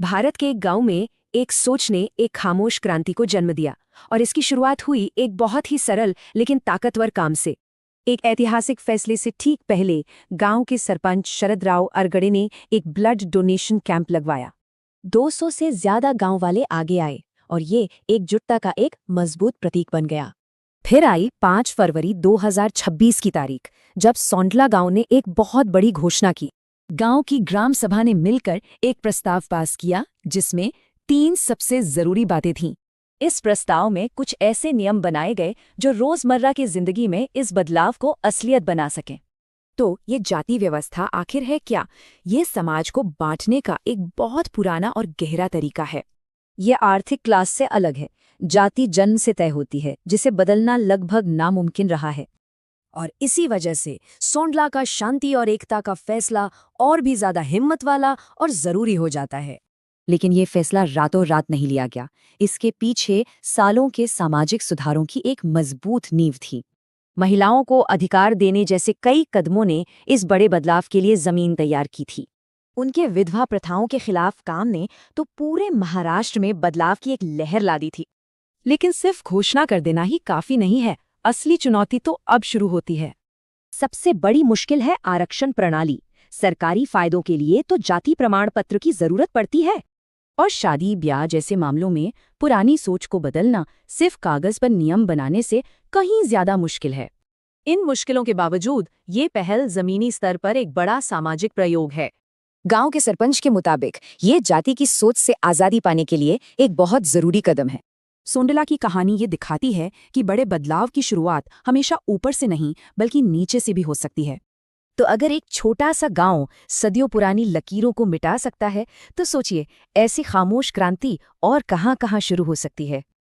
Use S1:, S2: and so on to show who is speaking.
S1: भारत के एक गांव में एक सोच ने एक खामोश क्रांति को जन्म दिया और इसकी शुरुआत हुई एक बहुत ही सरल लेकिन ताकतवर काम से। एक ऐतिहासिक फैसले से ठीक पहले गांव के सरपंच शरद राव अरगड़े ने एक ब्लड डोनेशन कैंप लगवाया। 200 से ज्यादा गांव वाले आगे आए और ये एकजुटता का एक मजबूत प्रतीक बन गया। फिर आई 5 फरवरी 2026 की तारीख, जब सोंडला गांव ने एक बहुत बड़ी घोषणा की। गांव की ग्राम सभा ने मिलकर एक प्रस्ताव पास किया जिसमें 3 सबसे जरूरी बातें थीं। इस प्रस्ताव में कुछ ऐसे नियम बनाए गए जो रोजमर्रा की जिंदगी में इस बदलाव को असलियत बना सकें। तो ये जाति व्यवस्था आखिर है क्या? ये समाज को बांटने का एक बहुत पुराना और गहरा तरीका है। ये आर्थिक क्लास से अलग है। जाति जन्म से तय होती है, जिसे बदलना लगभग नामुमकिन रहा है। और इसी वजह से सोंडला का शांति और एकता का फैसला और भी ज्यादा हिम्मत वाला और जरूरी हो जाता है। लेकिन ये फैसला रातों रात नहीं लिया गया। इसके पीछे सालों के सामाजिक सुधारों की एक मजबूत नींव थी। महिलाओं को अधिकार देने जैसे कई कदमों ने इस बड़े बदलाव के लिए जमीन तैयार की थी। उनके विधवा प्रथाओं के खिलाफ काम ने तो पूरे महाराष्ट्र में बदलाव की एक लहर ला दी थी। लेकिन सिर्फ घोषणा कर देना ही काफी नहीं है। असली चुनौती तो अब शुरू होती है। सबसे बड़ी मुश्किल है आरक्षण प्रणाली। सरकारी फायदों के लिए तो जाति प्रमाण पत्र की जरूरत पड़ती है, और शादी ब्याह जैसे मामलों में पुरानी सोच को बदलना सिर्फ कागज पर नियम बनाने से कहीं ज्यादा मुश्किल है। इन मुश्किलों के बावजूद ये पहल जमीनी स्तर पर एक बड़ा सामाजिक प्रयोग है। गांव के सरपंच के मुताबिक ये जाति की सोच से आजादी पाने के लिए एक बहुत जरूरी कदम है। सोंडला की कहानी ये दिखाती है कि बड़े बदलाव की शुरुआत हमेशा ऊपर से नहीं बल्कि नीचे से भी हो सकती है। तो अगर एक छोटा सा गांव सदियों पुरानी लकीरों को मिटा सकता है, तो सोचिए ऐसी खामोश क्रांति और कहां-कहां शुरू हो सकती है।